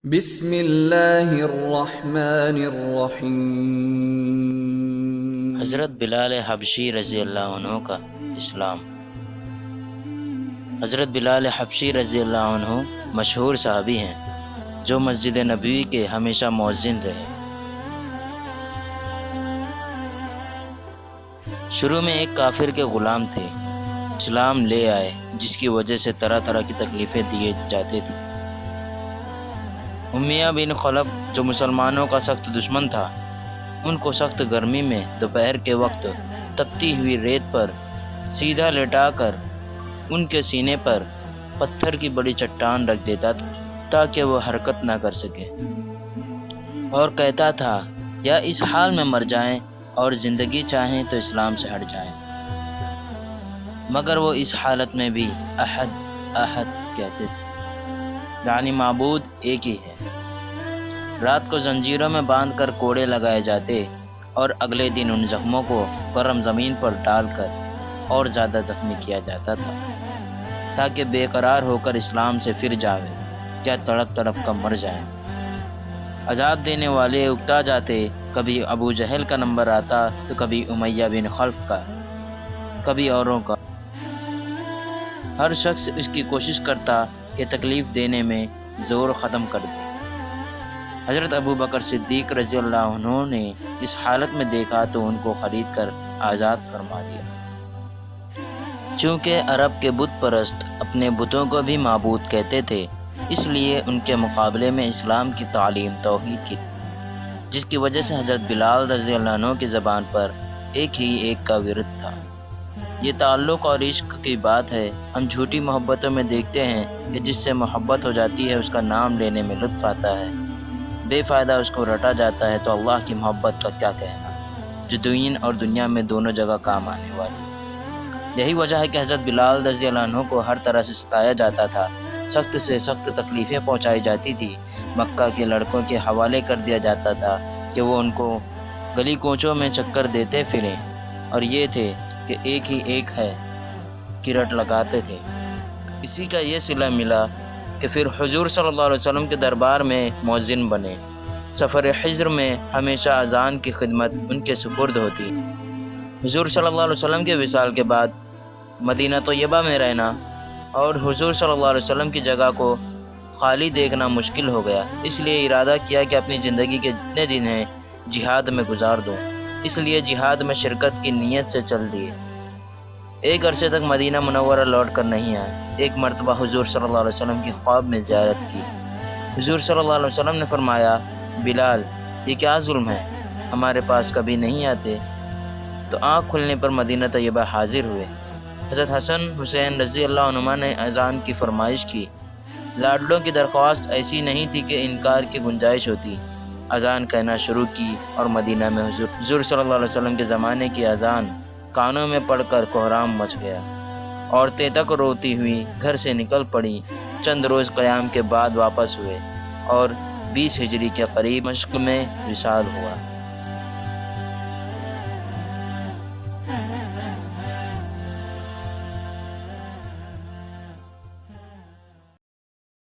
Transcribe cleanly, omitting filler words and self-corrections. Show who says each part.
Speaker 1: بسم اللہ الرحمن الرحیم۔
Speaker 2: حضرت بلال حبشی رضی اللہ عنہ کا اسلام۔ حضرت بلال حبشی رضی اللہ عنہ مشہور صحابی ہیں جو مسجد نبوی کے ہمیشہ مؤذن رہے۔ شروع میں ایک کافر کے غلام تھے، اسلام لے آئے جس کی وجہ سے طرح طرح کی تکلیفیں دیے جاتے تھے۔ امیہ بن خلف جو مسلمانوں کا سخت دشمن تھا، ان کو سخت گرمی میں دوپہر کے وقت تپتی ہوئی ریت پر سیدھا لٹا کر ان کے سینے پر پتھر کی بڑی چٹان رکھ دیتا تھا تاکہ وہ حرکت نہ کر سکے، اور کہتا تھا یا اس حال میں مر جائیں اور زندگی چاہیں تو اسلام سے ہٹ جائیں، مگر وہ اس حالت میں بھی احد احد کہتے تھے، یعنی معبود ایک ہی ہے۔ رات کو زنجیروں میں باندھ کر کوڑے لگائے جاتے اور اگلے دن ان زخموں کو گرم زمین پر ڈال کر اور زیادہ زخمی کیا جاتا تھا تاکہ بے قرار ہو کر اسلام سے پھر جاوے یا تڑپ تڑپ کر مر جائے۔ عذاب دینے والے اکتا جاتے، کبھی ابو جہل کا نمبر آتا تو کبھی امیہ بن خلف کا، کبھی اوروں کا۔ ہر شخص اس کی کوشش کرتا کہ تکلیف دینے میں زور ختم کر دے۔ حضرت ابو بکر صدیق رضی اللہ عنہ نے اس حالت میں دیکھا تو ان کو خرید کر آزاد فرما دیا۔ چونکہ عرب کے بت پرست اپنے بتوں کو بھی معبود کہتے تھے، اس لیے ان کے مقابلے میں اسلام کی تعلیم توحید کی تھی، جس کی وجہ سے حضرت بلال رضی اللہ عنہ کی زبان پر ایک ہی ایک کا ورد تھا۔ یہ تعلق اور عشق کی بات ہے۔ ہم جھوٹی محبتوں میں دیکھتے ہیں کہ جس سے محبت ہو جاتی ہے اس کا نام لینے میں لطف آتا ہے، بے فائدہ اس کو رٹا جاتا ہے، تو اللہ کی محبت کا کیا کہنا، جو دین اور دنیا میں دونوں جگہ کام آنے والی۔ یہی وجہ ہے کہ حضرت بلال رضی اللہ عنہ کو ہر طرح سے ستایا جاتا تھا، سخت سے سخت تکلیفیں پہنچائی جاتی تھی، مکہ کے لڑکوں کے حوالے کر دیا جاتا تھا کہ وہ ان کو گلی کوچوں میں چکر دیتے پھریں، اور یہ تھے کہ ایک ہی ایک ہے کی رٹ لگاتے تھے۔ اسی کا یہ صلہ ملا کہ پھر حضور صلی اللہ علیہ وسلم کے دربار میں مؤذن بنے۔ سفر حجر میں ہمیشہ اذان کی خدمت ان کے سپرد ہوتی۔ حضور صلی اللہ علیہ وسلم کے وصال کے بعد مدینہ طیبہ میں رہنا اور حضور صلی اللہ علیہ وسلم کی جگہ کو خالی دیکھنا مشکل ہو گیا، اس لیے ارادہ کیا کہ اپنی زندگی کے جتنے دن ہیں جہاد میں گزار دوں، اس لیے جہاد میں شرکت کی نیت سے چل دیے۔ ایک عرصے تک مدینہ منورہ لوٹ کر نہیں آئے۔ ایک مرتبہ حضور صلی اللہ علیہ وسلم کی خواب میں زیارت کی۔ حضور صلی اللہ علیہ وسلم نے فرمایا، بلال یہ کیا ظلم ہے، ہمارے پاس کبھی نہیں آتے؟ تو آنکھ کھلنے پر مدینہ طیبہ حاضر ہوئے۔ حضرت حسن حسین رضی اللہ عنہما نے اذان کی فرمائش کی۔ لاڈلوں کی درخواست ایسی نہیں تھی کہ انکار کی گنجائش ہوتی۔ اذان کہنا شروع کی اور مدینہ میں حضور صلی اللہ علیہ وسلم کے زمانے کی اذان کانوں میں پڑھ کر کوہرام مچ گیا۔ عورتیں تک روتی ہوئی گھر سے نکل پڑیں۔ چند روز قیام کے بعد واپس ہوئے اور 20 ہجری کے قریب مشق میں وصال ہوا۔